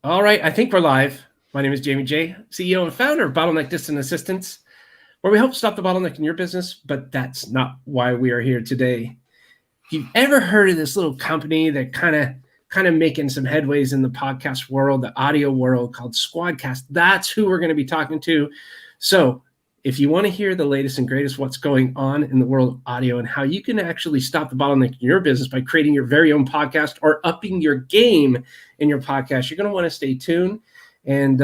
All right, I think we're live. My name is Jamie J, CEO and founder of Bottleneck Distant Assistance, where we help stop the bottleneck in your business, but that's not why we are here today. If you've ever heard of this little company that kind of making some headways in the podcast world, the audio world, called SquadCast, that's who we're going to be talking to. So if you want to hear the latest and greatest what's going on in the world of audio and how you can actually stop the bottleneck in your business by creating your very own podcast or upping your game in your podcast, you're going to want to stay tuned and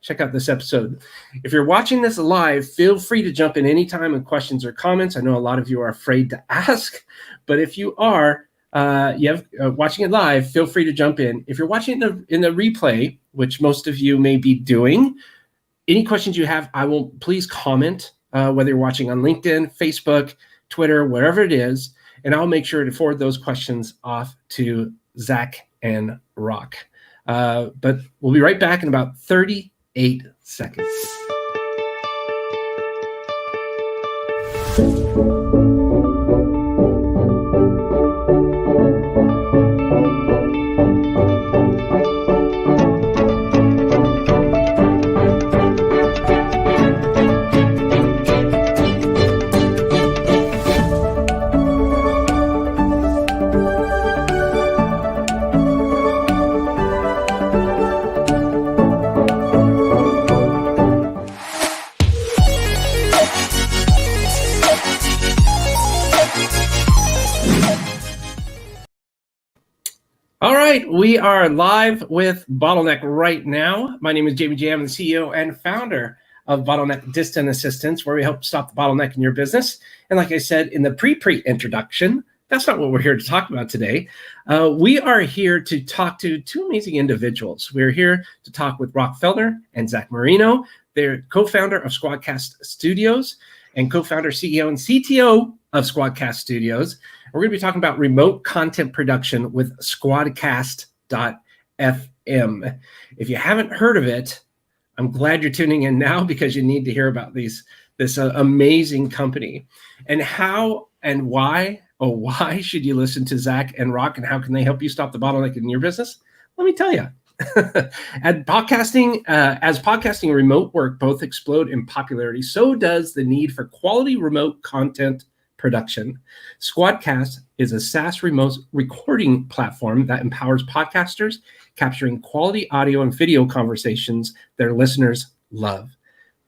check out this episode. If you're watching this live, feel free to jump in anytime with questions or comments. I know a lot of you are afraid to ask, but if you are watching it live, feel free to jump in. If you're watching it in the replay, which most of you may be doing, any questions you have, please comment, whether you're watching on LinkedIn, Facebook, Twitter, wherever it is, and I'll make sure to forward those questions off to Zach and Rock. But we'll be right back in about 38 seconds. All right, we are live with Bottleneck right now. My name is Jamie J. I'm the CEO and founder of Bottleneck Distant Assistance, where we help stop the bottleneck in your business. And like I said in the pre-introduction, that's not what we're here to talk about today. We are here to talk to two amazing individuals. We're here to talk with Rock Felder and Zach Marino. They're co-founder of SquadCast Studios and co-founder, CEO, and CTO of SquadCast Studios. We're going to be talking about remote content production with SquadCast.fm. If you haven't heard of it, I'm glad you're tuning in now because you need to hear about this amazing company. And how and why should you listen to Zach and Rock, and how can they help you stop the bottleneck in your business? Let me tell you. As podcasting and remote work both explode in popularity, so does the need for quality remote content production. SquadCast is a Saas remote recording platform that empowers podcasters capturing quality audio and video conversations their listeners love.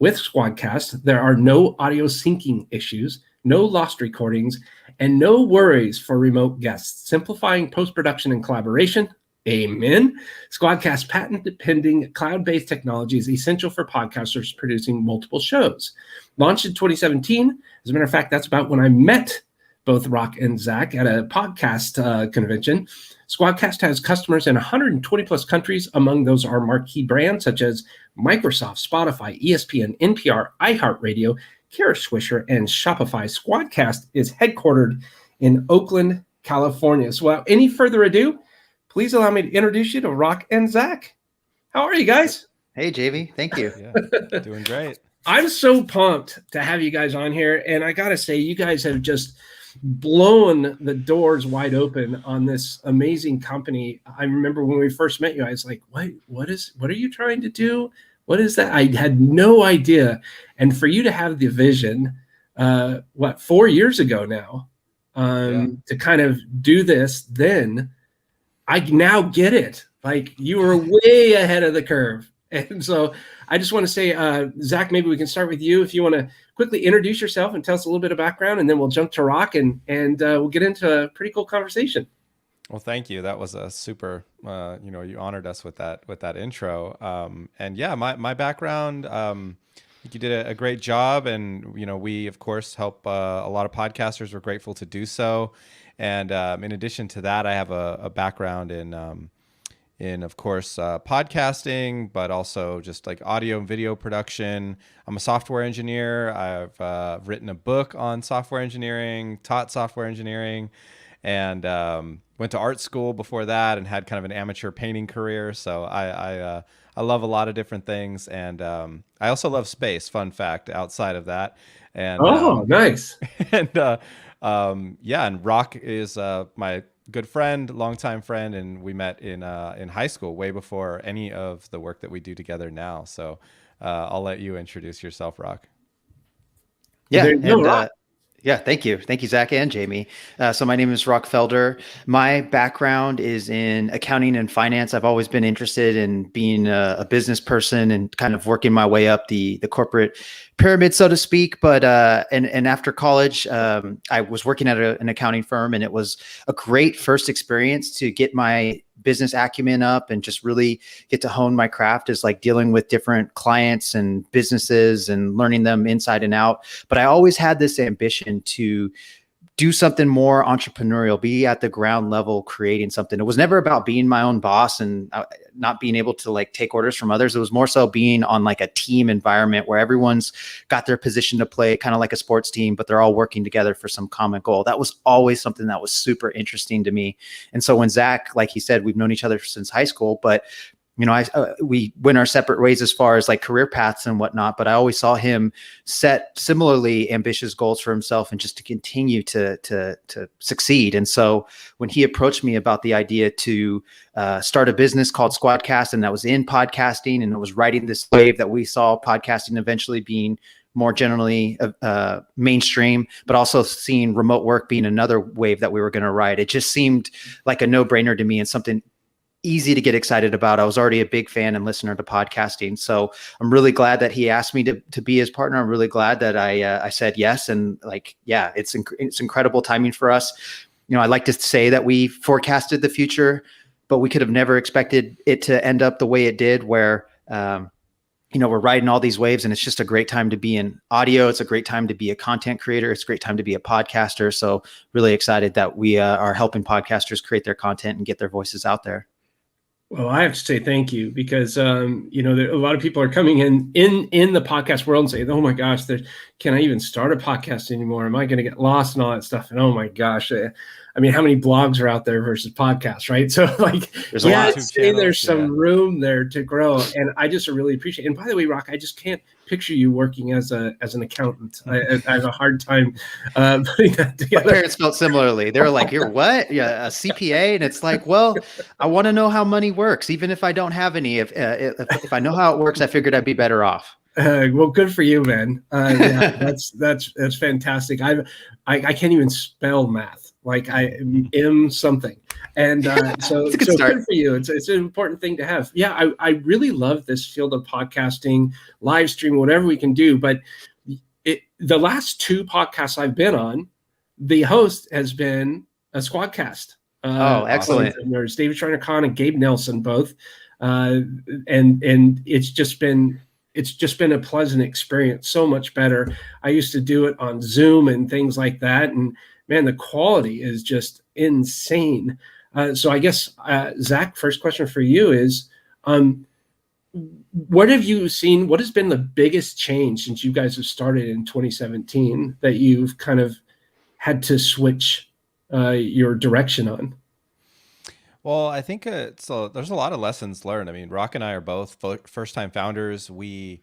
With SquadCast, there are no audio syncing issues, no lost recordings, and no worries for remote guests, simplifying post-production and collaboration. Amen. SquadCast patent-pending cloud-based technology is essential for podcasters producing multiple shows. Launched in 2017, as a matter of fact, that's about when I met both Rock and Zach at a podcast convention. SquadCast has customers in 120 plus countries. Among those are marquee brands such as Microsoft, Spotify, ESPN, NPR, iHeartRadio, Swisher, and Shopify. SquadCast is headquartered in Oakland, California. So without any further ado, please allow me to introduce you to Rock and Zach. How are you guys? Hey, JV. Thank you. Yeah, doing great. I'm so pumped to have you guys on here. And I got to say, you guys have just blown the doors wide open on this amazing company. I remember when we first met you, I was like, what are you trying to do? What is that? I had no idea. And for you to have the vision, 4 years ago now, to kind of do this then, I now get it. Like, you were way ahead of the curve. And so I just want to say, Zach, maybe we can start with you. If you want to quickly introduce yourself and tell us a little bit of background, and then we'll jump to Rock and we'll get into a pretty cool conversation. Well, thank you. That was a super, you honored us with that intro. And yeah, my background, I think you did a great job. And, we, of course, help a lot of podcasters. We're grateful to do so. And in addition to that, I have a background in of course, podcasting, but also just like audio and video production. I'm a software engineer. I've written a book on software engineering, taught software engineering, and went to art school before that and had kind of an amateur painting career. So I love a lot of different things. And I also love space, fun fact, outside of that. And nice. And and Rock is my good friend, longtime friend, and we met in high school, way before any of the work that we do together now. So I'll let you introduce yourself, Rock. Well, Yeah, there you go, and Rock. yeah, thank you, Zach and Jamie. So my name is Rock Felder. My background is in accounting and finance. I've always been interested in being a business person and kind of working my way up the corporate pyramid, so to speak. But and after college, I was working at an accounting firm, and it was a great first experience to get my business acumen up and just really get to hone my craft, is like dealing with different clients and businesses and learning them inside and out. But I always had this ambition to do something more entrepreneurial, be at the ground level, creating something. It was never about being my own boss and not being able to like take orders from others. It was more so being on like a team environment where everyone's got their position to play, kind of like a sports team, but they're all working together for some common goal. That was always something that was super interesting to me. And so when Zach, like he said, we've known each other since high school, but we went our separate ways as far as like career paths and whatnot, but I always saw him set similarly ambitious goals for himself and just to continue to succeed. And so when he approached me about the idea to start a business called SquadCast, and that was in podcasting, and it was riding this wave that we saw podcasting eventually being more generally mainstream, but also seeing remote work being another wave that we were going to ride, it just seemed like a no-brainer to me and something easy to get excited about. I was already a big fan and listener to podcasting. So I'm really glad that he asked me to be his partner. I'm really glad that I said yes. And like, yeah, it's incredible timing for us. I like to say that we forecasted the future, but we could have never expected it to end up the way it did, where, we're riding all these waves, and it's just a great time to be in audio. It's a great time to be a content creator. It's a great time to be a podcaster. So really excited that we are helping podcasters create their content and get their voices out there. Well, I have to say thank you, because a lot of people are coming in the podcast world and saying, "Oh my gosh, can I even start a podcast anymore? Am I going to get lost and all that stuff?" And oh my gosh, how many blogs are out there versus podcasts, right? So like, there's some room there to grow, and I just really appreciate it. And by the way, Rock, I just can't picture you working as an accountant. I have a hard time putting that together. My parents felt similarly. They were like, "You're what? Yeah, a CPA?" And it's like, well, I want to know how money works, even if I don't have any. If I know how it works, I figured I'd be better off. Well, good for you, man. Yeah, that's fantastic. I can't even spell math. Like I am something. And so good for you. It's an important thing to have. Yeah, I really love this field of podcasting, live stream, whatever we can do. But the last two podcasts I've been on, the host has been a SquadCast. Excellent. There's David Schreiner-Kahn and Gabe Nelson both. And it's just been a pleasant experience, so much better. I used to do it on Zoom and things like that, and man, the quality is just insane. So I guess, Zach, first question for you is, what have you seen? What has been the biggest change since you guys have started in 2017 that you've kind of had to switch your direction on? Well, I think there's a lot of lessons learned. I mean, Rock and I are both first-time founders. We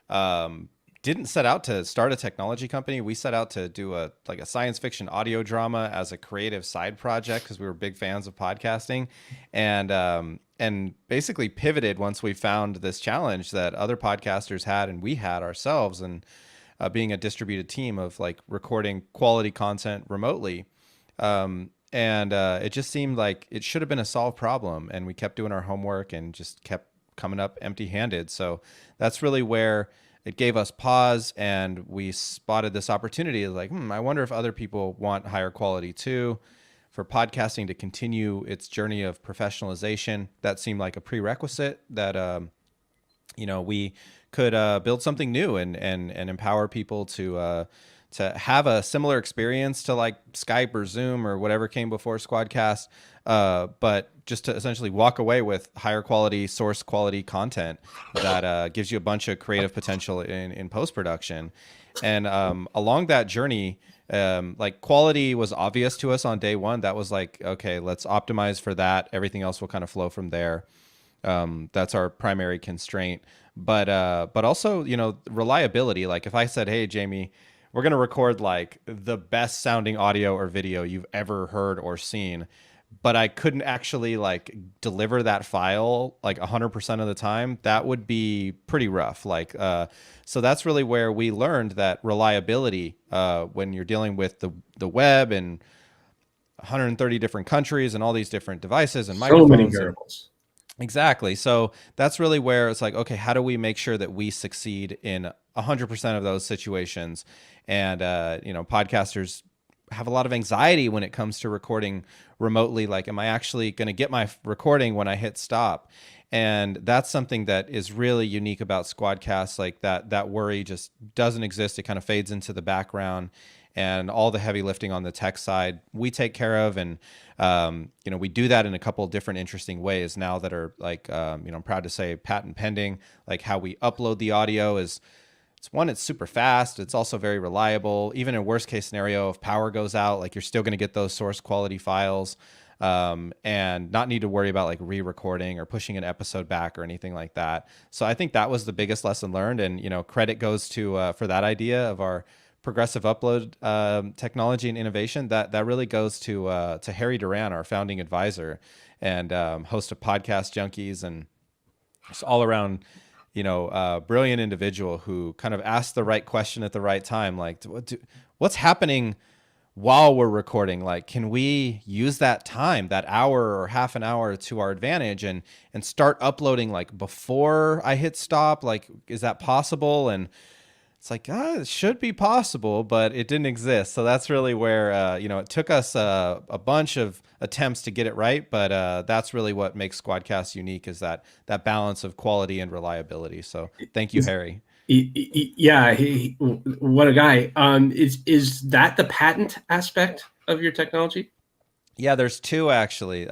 didn't set out to start a technology company. We set out to do a science fiction audio drama as a creative side project because we were big fans of podcasting, and basically pivoted once we found this challenge that other podcasters had and we had ourselves, and being a distributed team of like recording quality content remotely. And it just seemed like it should have been a solved problem, and we kept doing our homework and just kept coming up empty-handed. So that's really where it gave us pause, and we spotted this opportunity of like, I wonder if other people want higher quality too. For podcasting to continue its journey of professionalization, that seemed like a prerequisite that we could build something new and empower people to have a similar experience to like Skype or Zoom or whatever came before SquadCast, but just to essentially walk away with higher quality, source quality content that gives you a bunch of creative potential in post-production. And along that journey, like quality was obvious to us on day one. That was like, okay, let's optimize for that. Everything else will kind of flow from there. That's our primary constraint. But also, reliability. Like if I said, hey, Jamie, we're going to record like the best sounding audio or video you've ever heard or seen, but I couldn't actually like deliver that file like 100% of the time, that would be pretty rough. Like, so that's really where we learned that reliability, when you're dealing with the web and 130 different countries and all these different devices and So many microphones. variables. Exactly. So that's really where it's like, okay, how do we make sure that we succeed in 100% of those situations? And, podcasters have a lot of anxiety when it comes to recording remotely. Like, am I actually going to get my recording when I hit stop? And that's something that is really unique about SquadCast. Like that worry just doesn't exist. It kind of fades into the background, and all the heavy lifting on the tech side we take care of. And, we do that in a couple of different interesting ways now that are like, I'm proud to say patent pending. Like how we upload the audio is, it's super fast. It's also very reliable. Even in a worst case scenario, if power goes out, like you're still going to get those source quality files, and not need to worry about like re-recording or pushing an episode back or anything like that. So I think that was the biggest lesson learned. And, credit goes to, for that idea of our progressive upload technology and innovation, that really goes to Harry Duran, our founding advisor and host of Podcast Junkies, and just all around, brilliant individual who kind of asked the right question at the right time. Like, what's happening while we're recording? Like, can we use that time, that hour or half an hour, to our advantage and start uploading like before I hit stop? Like, is that possible? And it's like, it should be possible, but it didn't exist. So that's really where, it took us a bunch of attempts to get it right. But that's really what makes SquadCast unique, is that balance of quality and reliability. So thank you, Harry. Yeah, what a guy. Is that the patent aspect of your technology? Yeah, there's two actually.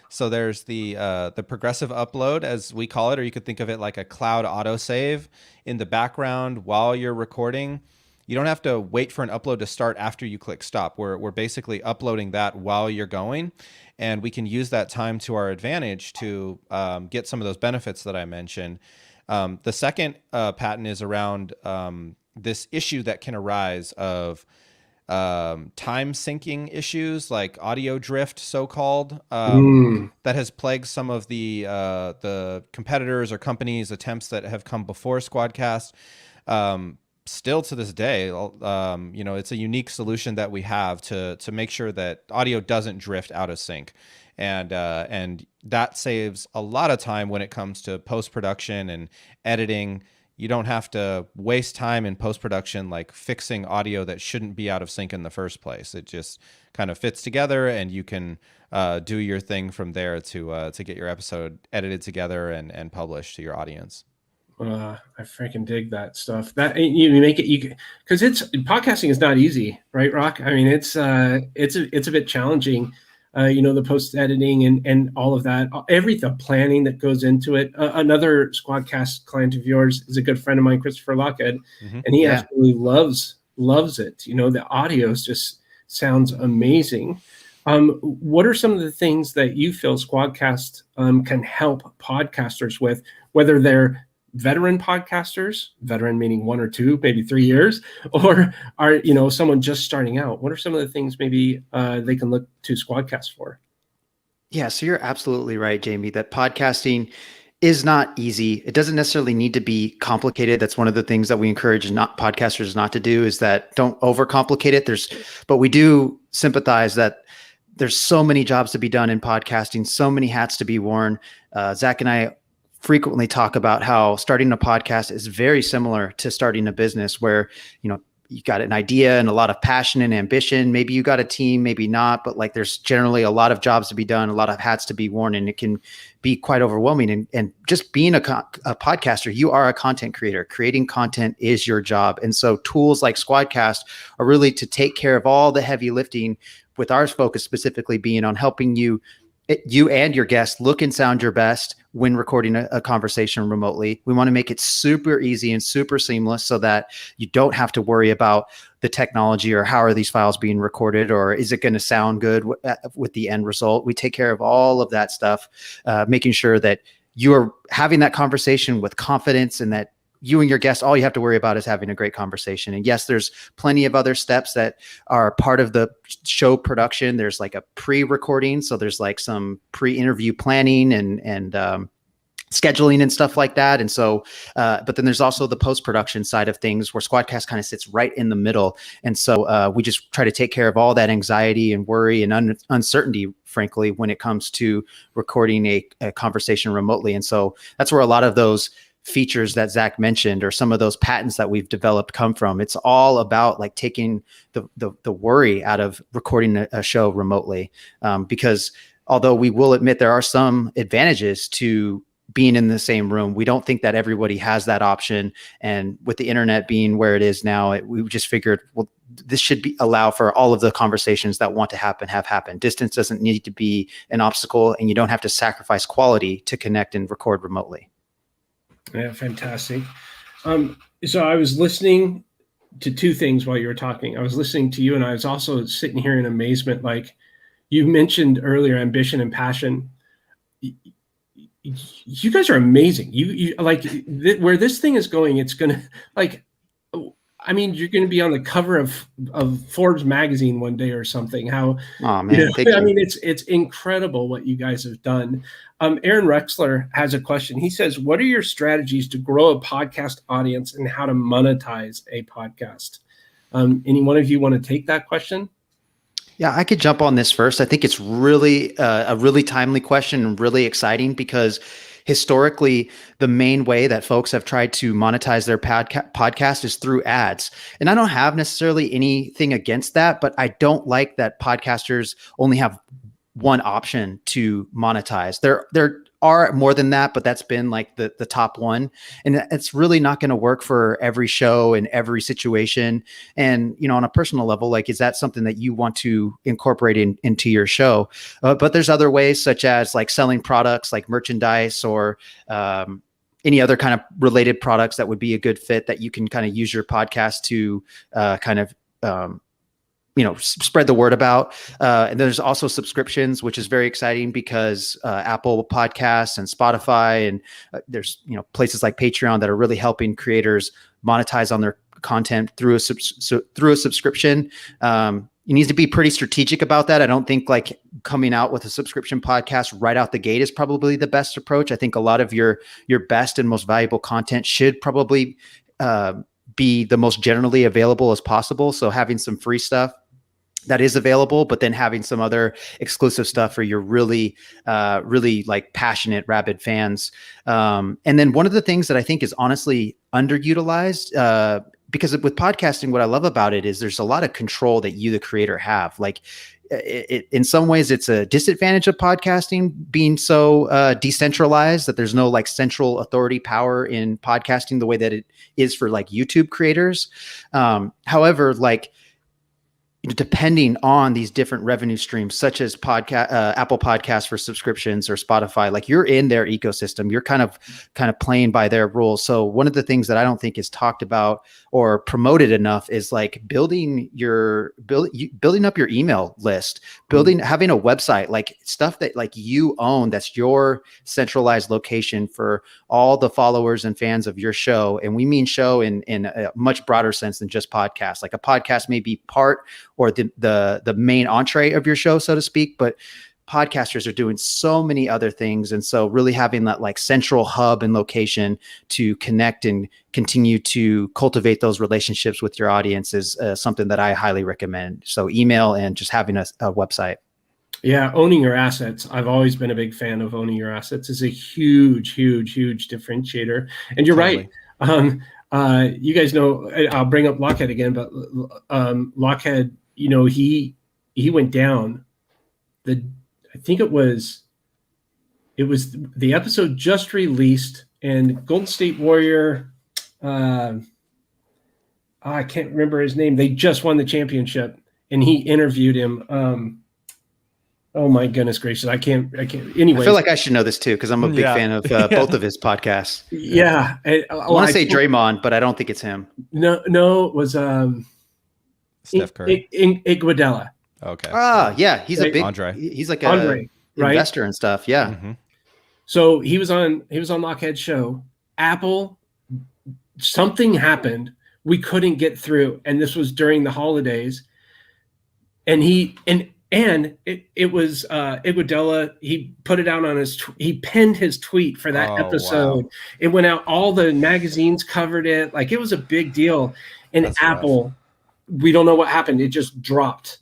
So there's the progressive upload, as we call it, or you could think of it like a cloud autosave in the background while you're recording. You don't have to wait for an upload to start after you click stop. We're basically uploading that while you're going, and we can use that time to our advantage to get some of those benefits that I mentioned. The second patent is around this issue that can arise of time syncing issues, like audio drift, so-called, that has plagued some of the competitors or companies' attempts that have come before SquadCast. Still to this day, it's a unique solution that we have to make sure that audio doesn't drift out of sync. And that saves a lot of time when it comes to post-production and editing. You don't have to waste time in post-production like fixing audio that shouldn't be out of sync in the first place. It just kind of fits together, and you can do your thing from there to get your episode edited together and published to your audience. I freaking dig that stuff. That you make it, because podcasting is not easy, right, Rock? I mean, it's a bit challenging. The post editing and all of that, the planning that goes into it. Another SquadCast client of yours is a good friend of mine, Christopher Lockhead, and he absolutely loves it. The audio just sounds amazing. What are some of the things that you feel SquadCast can help podcasters with, whether they're veteran podcasters, veteran meaning 1 or 2, maybe 3 years, or are someone just starting out? What are some of the things maybe they can look to SquadCast for? Yeah, so you're absolutely right, Jamie, that podcasting is not easy. It doesn't necessarily need to be complicated. That's one of the things that we encourage podcasters not to do, is that don't overcomplicate it. But we do sympathize that there's so many jobs to be done in podcasting, so many hats to be worn. Zach and I frequently talk about how starting a podcast is very similar to starting a business, where, you got an idea and a lot of passion and ambition. Maybe you got a team, maybe not, but like there's generally a lot of jobs to be done, a lot of hats to be worn, and it can be quite overwhelming. And just being a podcaster, you are a content creator. Creating content is your job. And so tools like SquadCast are really to take care of all the heavy lifting, with our focus specifically being on helping you and your guests look and sound your best when recording a conversation remotely. We want to make it super easy and super seamless, so that you don't have to worry about the technology or how are these files being recorded, or is it going to sound good with the end result. We take care of all of that stuff, making sure that you are having that conversation with confidence, and that you and your guest, all you have to worry about is having a great conversation. And yes, there's plenty of other steps that are part of the show production. There's like a pre-recording. So there's like some pre-interview planning and scheduling and stuff like that. And so, but then there's also the post-production side of things where SquadCast kind of sits right in the middle. And so we just try to take care of all that anxiety and worry and uncertainty, frankly, when it comes to recording a conversation remotely. And so that's where a lot of those features that Zach mentioned or some of those patents that we've developed come from. It's all about like taking the worry out of recording a show remotely. Because although we will admit there are some advantages to being in the same room, we don't think that everybody has that option. And with the internet being where it is now, we just figured, well, this should allow for all of the conversations that want to happen have happened. Distance doesn't need to be an obstacle, and you don't have to sacrifice quality to connect and record remotely. Yeah, fantastic. So I was listening to two things while you were talking. I was listening to you, and I was also sitting here in amazement. Like you mentioned earlier, ambition and passion. You guys are amazing. You like where this thing is going. It's gonna like, I mean, you're going to be on the cover of Forbes magazine one day or something. How? Oh man, thank you. I mean, it's incredible what you guys have done. Aaron Rexler has a question. He says, "What are your strategies to grow a podcast audience and how to monetize a podcast?" Any one of you want to take that question? Yeah, I could jump on this first. I think it's really a really timely question and really exciting because historically, the main way that folks have tried to monetize their podcast is through ads. And I don't have necessarily anything against that, but I don't like that podcasters only have one option to monetize. There are more than that, but that's been like the top one. And it's really not going to work for every show and every situation. And, you know, on a personal level, like, is that something that you want to incorporate into your show? But there's other ways, such as like selling products like merchandise or any other kind of related products that would be a good fit that you can kind of use your podcast to spread the word about. And there's also subscriptions, which is very exciting because Apple Podcasts and Spotify and there's, places like Patreon that are really helping creators monetize on their content through a subscription. You need to be pretty strategic about that. I don't think like coming out with a subscription podcast right out the gate is probably the best approach. I think a lot of your best and most valuable content should probably be the most generally available as possible. So having some free stuff that is available, but then having some other exclusive stuff for your really like passionate, rabid fans. And then one of the things that I think is honestly underutilized, because with podcasting, what I love about it is there's a lot of control that you, the creator, have. Like in some ways, it's a disadvantage of podcasting being so decentralized that there's no like central authority power in podcasting the way that it is for like YouTube creators. However, like, depending on these different revenue streams, such as Apple Podcasts for subscriptions or Spotify, like you're in their ecosystem, you're kind of playing by their rules. So one of the things that I don't think is talked about or promoted enough is like building up your email list, having a website, like stuff that like you own, that's your centralized location for all the followers and fans of your show. And we mean show in a much broader sense than just podcast. Like a podcast may be part or the main entree of your show, so to speak, but podcasters are doing so many other things. And so really having that like central hub and location to connect and continue to cultivate those relationships with your audience is something that I highly recommend. So email and just having a website. Yeah, owning your assets. I've always been a big fan of owning your assets. Is a huge, huge, huge differentiator. And you're Totally. right. You guys know, I'll bring up Lockhead again, but Lockhead, he went down. I think it was the episode just released, and Golden State Warrior, I can't remember his name. They just won the championship, and he interviewed him. Oh my goodness gracious! I can't. Anyway, I feel like I should know this too because I'm a big fan of both of his podcasts. Yeah, I want to say Draymond, but I don't think it's him. No, it was Steph Curry. Iguodala. Okay. Yeah, he's a big Andre. He's like Andre, a investor and stuff. Yeah. Mm-hmm. So he was on Lockhead's show. Apple something happened. We couldn't get through. And this was during the holidays. And it was Iguodala. He put it out on he pinned his tweet for that episode. Wow. It went out. All the magazines covered it. Like, it was a big deal. And that's Apple, rough. We don't know what happened. It just dropped.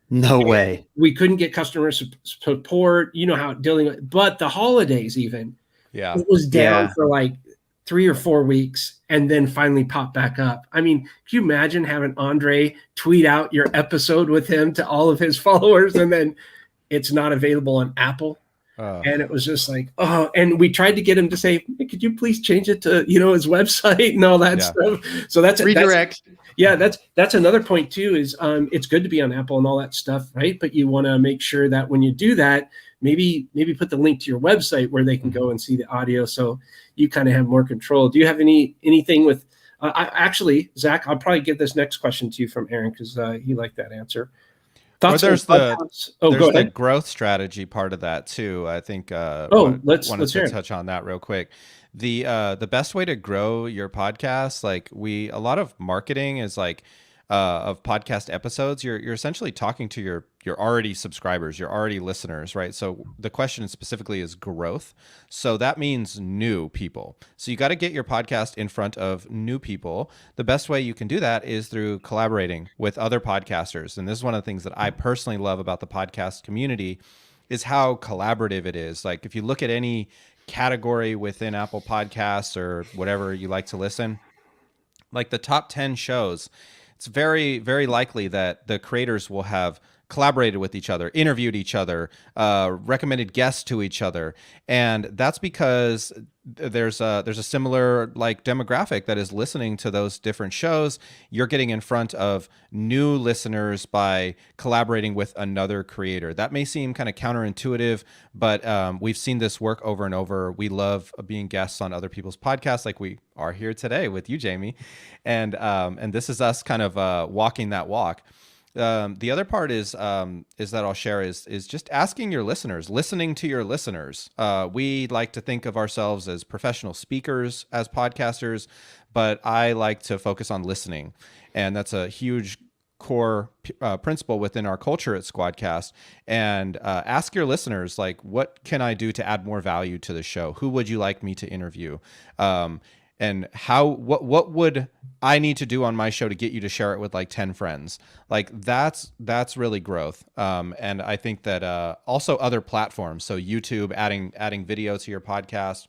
No way. We couldn't get customer support. You know how dealing with, but the holidays even, it was down for like 3 or 4 weeks and then finally popped back up. I mean, can you imagine having Andre tweet out your episode with him to all of his followers and then it's not available on Apple? And it was just like, and we tried to get him to say, hey, could you please change it to, his website and all that stuff. So that's redirect. That's another point too, is it's good to be on Apple and all that stuff, right? But you want to make sure that when you do that, maybe put the link to your website where they can go and see the audio, so you kind of have more control. Do you have anything with? Actually, Zach, I'll probably get this next question to you from Aaron because he liked that answer. Thoughts? There's the growth strategy part of that too. I think. Let's touch on that real quick. The best way to grow your podcast, like a lot of marketing is like. Of podcast episodes, you're essentially talking to your already subscribers, your already listeners, right? So the question specifically is growth. So that means new people. So you got to get your podcast in front of new people. The best way you can do that is through collaborating with other podcasters. And this is one of the things that I personally love about the podcast community is how collaborative it is. Like, if you look at any category within Apple Podcasts or whatever you like to listen, like the top 10 shows, it's very, very likely that the creators will have collaborated with each other, interviewed each other, recommended guests to each other. And that's because there's a similar like demographic that is listening to those different shows. You're getting in front of new listeners by collaborating with another creator. That may seem kind of counterintuitive, but we've seen this work over and over. We love being guests on other people's podcasts, like we are here today with you, Jamie. And this is us kind of walking that walk. The other part is that I'll share is just asking your listeners, listening to your listeners. We like to think of ourselves as professional speakers, as podcasters, but I like to focus on listening. And that's a huge core principle within our culture at SquadCast. And ask your listeners, like, what can I do to add more value to the show? Who would you like me to interview? And what would I need to do on my show to get you to share it with like 10 friends? Like that's really growth. And I think that also other platforms, so YouTube, adding video to your podcast,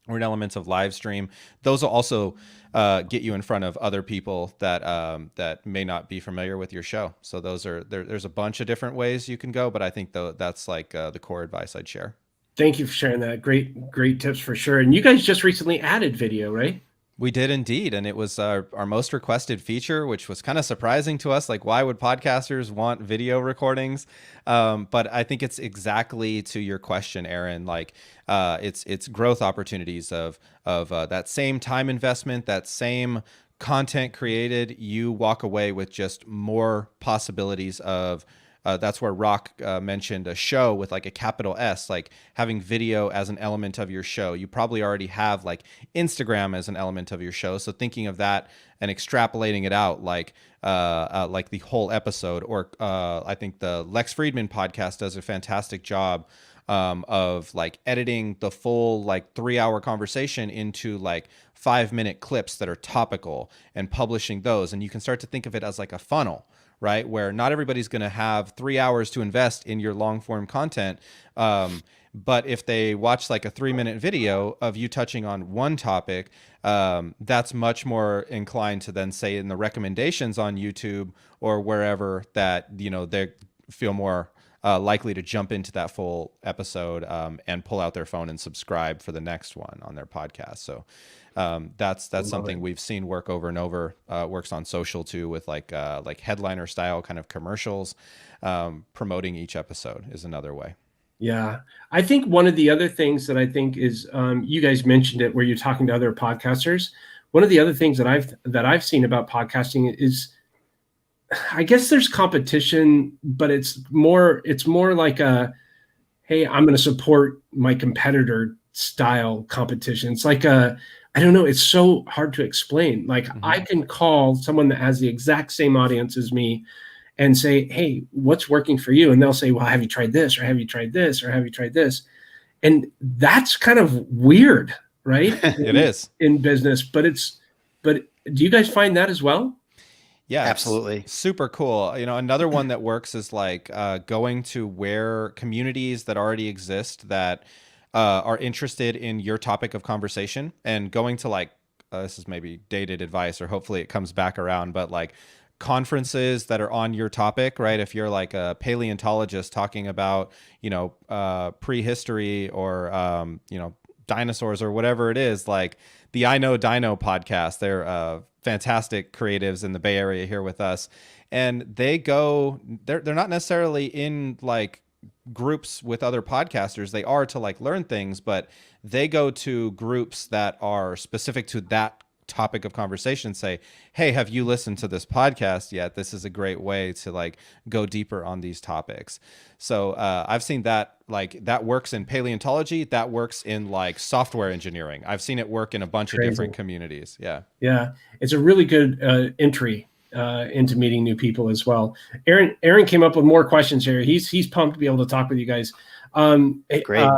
or elements of live stream, those will also get you in front of other people that may not be familiar with your show. So there's a bunch of different ways you can go, but I think that's like the core advice I'd share. Thank you for sharing that. Great tips for sure. And you guys just recently added video, right? We did indeed. And it was our most requested feature, which was kind of surprising to us. Like, why would podcasters want video recordings? But I think it's exactly to your question, Aaron. Like, it's growth opportunities of that same time investment, that same content created. You walk away with just more possibilities of that's where Rock mentioned a show with like a capital S, like having video as an element of your show. You probably already have like Instagram as an element of your show. So thinking of that and extrapolating it out like the whole episode, or I think the Lex Friedman podcast does a fantastic job of like editing the full like 3-hour conversation into like 5-minute clips that are topical and publishing those. And you can start to think of it as like a funnel, right? Where not everybody's going to have 3 hours to invest in your long form content. But if they watch like a 3-minute video of you touching on one topic, that's much more inclined to then say in the recommendations on YouTube or wherever that, they feel more likely to jump into that full episode and pull out their phone and subscribe for the next one on their podcast. So that's something we've seen work over and over. Works on social too, with like headliner style kind of commercials. Promoting each episode is another way. Yeah, I think one of the other things that I think is you guys mentioned it where you're talking to other podcasters. One of the other things that I've seen about podcasting is, I guess there's competition, but it's more like a, hey, I'm going to support my competitor style competition. It's like I don't know. It's so hard to explain. Like I can call someone that has the exact same audience as me and say, hey, what's working for you? And they'll say, well, have you tried this? Or have you tried this? Or have you tried this? And that's kind of weird, right? It is in business, but do you guys find that as well? Yeah, absolutely. Super cool. You know, another one that works is like going to where communities that already exist that are interested in your topic of conversation, and going to like, this is maybe dated advice, or hopefully it comes back around, but like conferences that are on your topic, right? If you're like a paleontologist talking about, prehistory or, dinosaurs or whatever it is, like the I Know Dino podcast, they're fantastic creatives in the Bay Area here with us. And they're not necessarily in like groups with other podcasters. They are to like learn things, but they go to groups that are specific to that topic of conversation, say, hey, have you listened to this podcast yet? This is a great way to like go deeper on these topics. So I've seen that, like that works in paleontology, that works in like software engineering. I've seen it work in a bunch of different communities. Yeah, it's a really good entry into meeting new people as well. Aaron came up with more questions here. He's pumped to be able to talk with you guys. Great.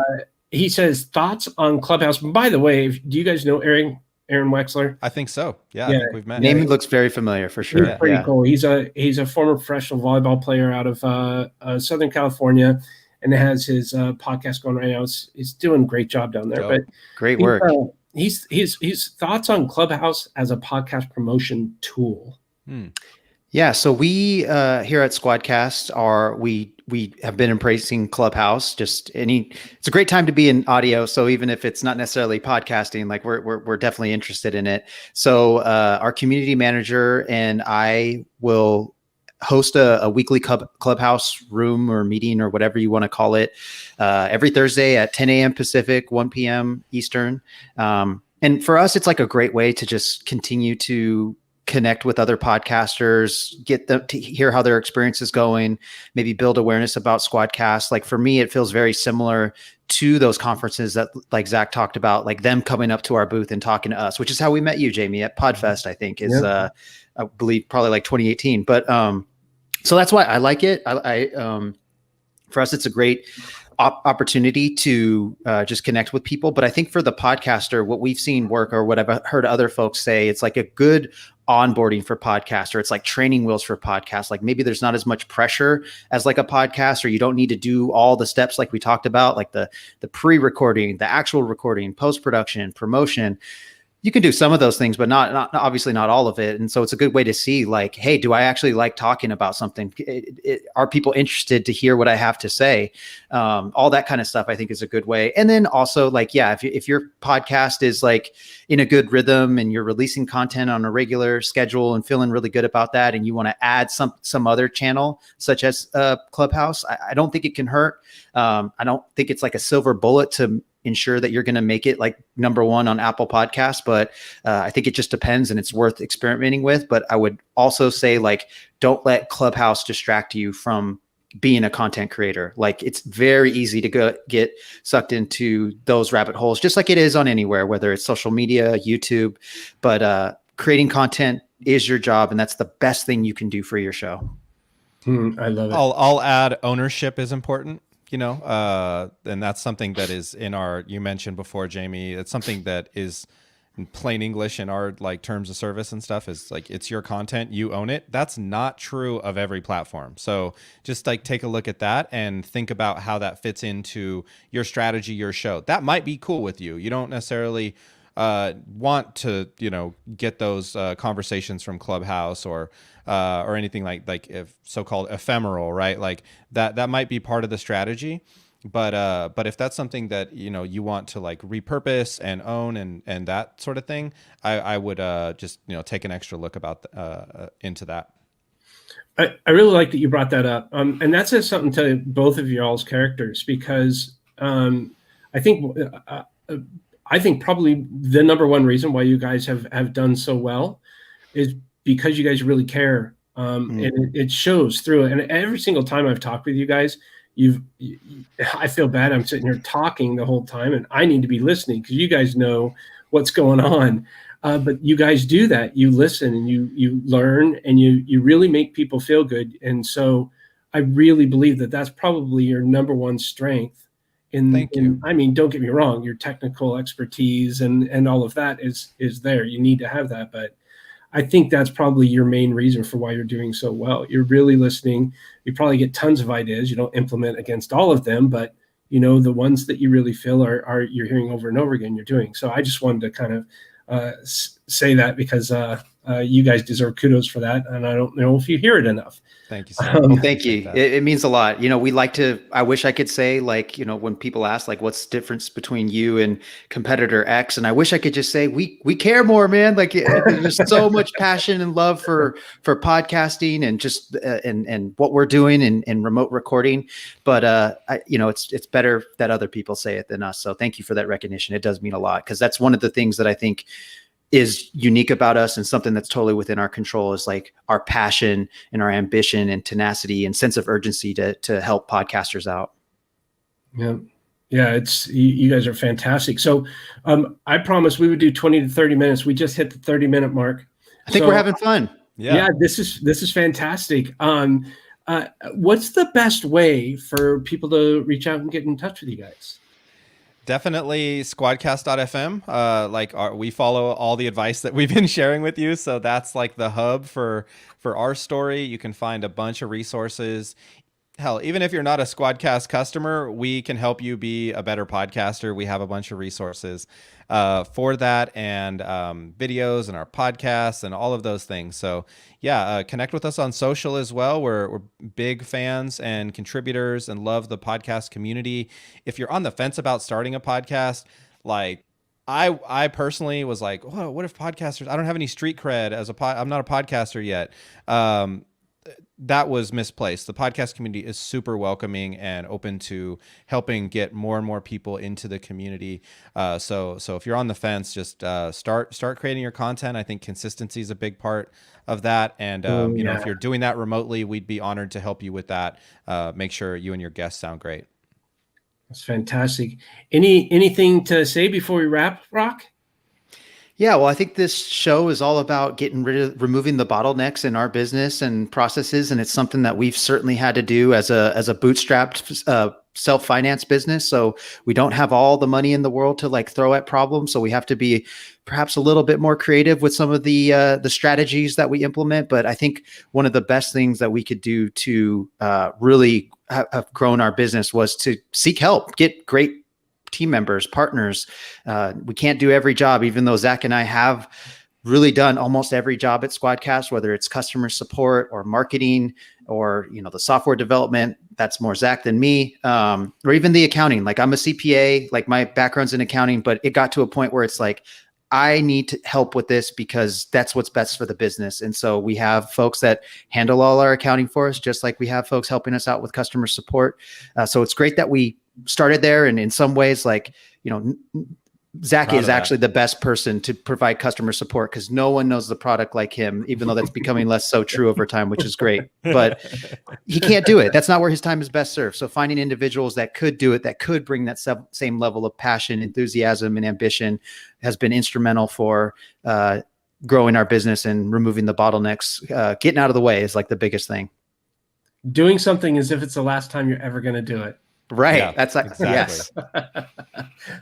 He says thoughts on Clubhouse. By the way, do you guys know Aaron Wexler? I think so. Yeah, I think we've met. Name looks very familiar for sure. He's pretty cool. He's a former professional volleyball player out of Southern California, and has his podcast going right now. He's doing a great job down there. Dope. But Great work. He's thoughts on Clubhouse as a podcast promotion tool. Yeah, so we here at SquadCast we have been embracing Clubhouse. It's a great time to be in audio. So even if it's not necessarily podcasting, like we're definitely interested in it. So our community manager and I will host a weekly Clubhouse room or meeting or whatever you want to call it every Thursday at 10 a.m. Pacific, 1 p.m. Eastern. And for us, it's like a great way to just continue to connect with other podcasters, get them to hear how their experience is going, maybe build awareness about SquadCast. Like for me, it feels very similar to those conferences that like Zach talked about, like them coming up to our booth and talking to us, which is how we met you, Jamie, at PodFest, I think is, I believe probably like 2018. But so that's why I like it. For us, it's a great opportunity to just connect with people. But I think for the podcaster, what we've seen work, or what I've heard other folks say, it's like a good onboarding for podcaster. It's like training wheels for podcasts. Like maybe there's not as much pressure as like a podcast, or you don't need to do all the steps like we talked about, like the pre-recording, the actual recording, post-production, promotion. You can do some of those things, but not obviously not all of it. And so it's a good way to see like, hey, do I actually like talking about something? Are people interested to hear what I have to say? All that kind of stuff, I think, is a good way. And then also like, yeah, if your podcast is like in a good rhythm and you're releasing content on a regular schedule and feeling really good about that, and you want to add some other channel such as Clubhouse, I don't think it can hurt. I don't think it's like a silver bullet to ensure that you're going to make it like number one on Apple Podcasts. But I think it just depends, and it's worth experimenting with. But I would also say, like, don't let Clubhouse distract you from being a content creator. Like, it's very easy to get sucked into those rabbit holes, just like it is on anywhere, whether it's social media, YouTube. But creating content is your job, and that's the best thing you can do for your show. I love it. I'll add ownership is important. And that's something that is in you mentioned before, Jamie, it's something that is in plain English in our like terms of service and stuff, is like, it's your content, you own it. That's not true of every platform. So just like take a look at that and think about how that fits into your strategy, your show. That might be cool with you. You don't necessarily want to, get those conversations from Clubhouse or anything like if so-called ephemeral, right? Like that might be part of the strategy. But if that's something that, you want to like repurpose and own and that sort of thing, I would just, take an extra look about into that. I really like that you brought that up. And that says something to both of y'all's characters, because I think probably the number one reason why you guys have done so well is because you guys really care. And it shows through. And every single time I've talked with you guys, I feel bad. I'm sitting here talking the whole time, and I need to be listening because you guys know what's going on. But you guys do that. You listen and you learn, and you really make people feel good. And so I really believe that that's probably your number one strength. Thank you. I mean, don't get me wrong, your technical expertise and all of that is there. You need to have that, but I think that's probably your main reason for why you're doing so well. You're really listening. You probably get tons of ideas. You don't implement against all of them, but the ones that you really feel are you're hearing over and over again, you're doing. So I just wanted to kind of say that because you guys deserve kudos for that. And I don't know if you hear it enough. Thank you so much. Well, thank you. It means a lot. I wish I could say when people ask what's the difference between you and competitor X, and I wish I could just say, we care more, man. There's so much passion and love for podcasting and just, and what we're doing in remote recording. But, it's better that other people say it than us. So thank you for that recognition. It does mean a lot. 'Cause that's one of the things that I think is unique about us, and something that's totally within our control is our passion and our ambition and tenacity and sense of urgency to help podcasters out. Yeah. Yeah. You guys are fantastic. So I promised we would do 20 to 30 minutes. We just hit the 30-minute mark. I think we're having fun. Yeah. This is fantastic. What's the best way for people to reach out and get in touch with you guys? Definitely SquadCast.fm. We follow all the advice that we've been sharing with you. So that's the hub for our story. You can find a bunch of resources. Hell, even if you're not a SquadCast customer, we can help you be a better podcaster. We have a bunch of resources for that, and videos and our podcasts and all of those things. So connect with us on social as well. We're big fans and contributors and love the podcast community. If you're on the fence about starting a podcast, I personally was like, oh, what if podcasters, I don't have any street cred I'm not a podcaster yet. That was misplaced. The podcast community is super welcoming and open to helping get more and more people into the community. So if you're on the fence, just start creating your content. I think consistency is a big part of that. And if you're doing that remotely, we'd be honored to help you with that. Make sure you and your guests sound great. That's fantastic. Anything to say before we wrap, Rock? Yeah, well, I think this show is all about removing the bottlenecks in our business and processes, and it's something that we've certainly had to do as a bootstrapped self-finance business. So we don't have all the money in the world to throw at problems. So we have to be perhaps a little bit more creative with some of the strategies that we implement. But I think one of the best things that we could do to really have grown our business was to seek help, get great team members, partners. We can't do every job, even though Zach and I have really done almost every job at SquadCast, whether it's customer support or marketing or, the software development. That's more Zach than me, or even the accounting. I'm a CPA, my background's in accounting, but it got to a point where it's I need to help with this because that's what's best for the business. And so we have folks that handle all our accounting for us, just like we have folks helping us out with customer support. So it's great that we started there. And in some ways, Zach is actually the best person to provide customer support because no one knows the product like him, even though that's becoming less so true over time, which is great. But he can't do it. That's not where his time is best served. So finding individuals that could do it, that could bring that same level of passion, enthusiasm, and ambition has been instrumental for growing our business and removing the bottlenecks. Getting out of the way is the biggest thing. Doing something as if it's the last time you're ever going to do it. Right. Yeah, that's exactly. Yes.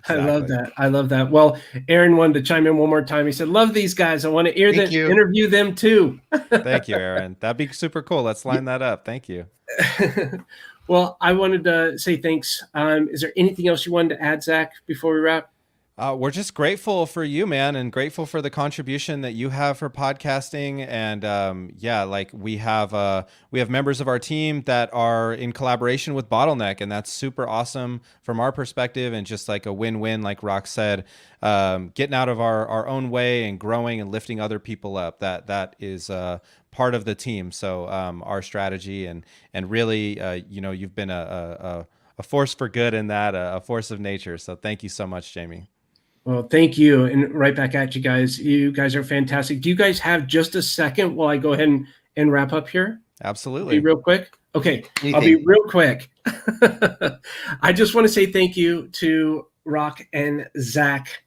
I love that. Well, Aaron wanted to chime in one more time. He said, love these guys. I want to interview them too. Thank you, Aaron. That'd be super cool. Let's line that up. Thank you. Well, I wanted to say thanks. Is there anything else you wanted to add, Zach, before we wrap? We're just grateful for you, man, and grateful for the contribution that you have for podcasting. And we have members of our team that are in collaboration with Bottleneck, and that's super awesome from our perspective, and just a win-win, like Rock said, getting out of our own way and growing and lifting other people up. That is part of the team. So our strategy and really, you've been a force for good in that, a force of nature. So thank you so much, Jamie. Well, thank you. And right back at you guys. You guys are fantastic. Do you guys have just a second while I go ahead and wrap up here? Absolutely. Real quick. Okay, Anything. I'll be real quick. I just want to say thank you to Rock and Zach.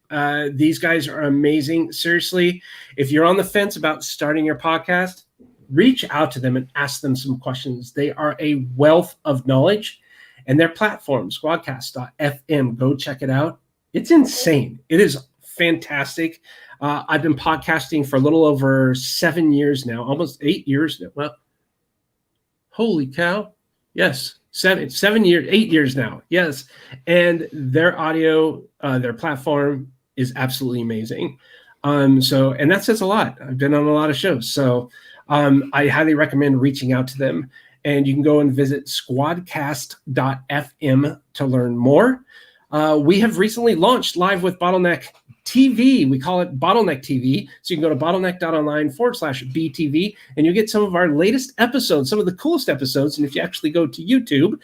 These guys are amazing. Seriously, if you're on the fence about starting your podcast, reach out to them and ask them some questions. They are a wealth of knowledge, and their platform, SquadCast.fm, go check it out. It's insane. It is fantastic. I've been podcasting for a little over 7 years now, almost 8 years now. Well, holy cow. Yes. 7 years, 8 years now. Yes. And their audio, their platform is absolutely amazing. And that says a lot. I've been on a lot of shows. So I highly recommend reaching out to them. And you can go and visit squadcast.fm to learn more. We have recently launched live with Bottleneck TV. We call it Bottleneck TV. So you can go to bottleneck.online/BTV and you'll get some of our latest episodes, some of the coolest episodes. And if you actually go to YouTube,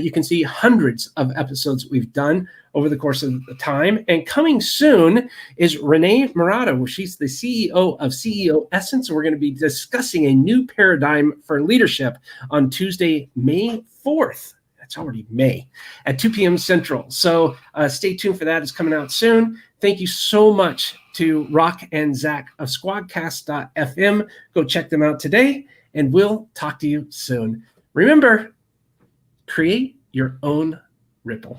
you can see hundreds of episodes we've done over the course of the time. And coming soon is Renee Murata, where she's the CEO of CEO Essence. And we're going to be discussing a new paradigm for leadership on Tuesday, May 4th. It's already May at 2 p.m. Central. So stay tuned for that. It's coming out soon. Thank you so much to Rock and Zach of SquadCast.fm. Go check them out today, and we'll talk to you soon. Remember, create your own ripple.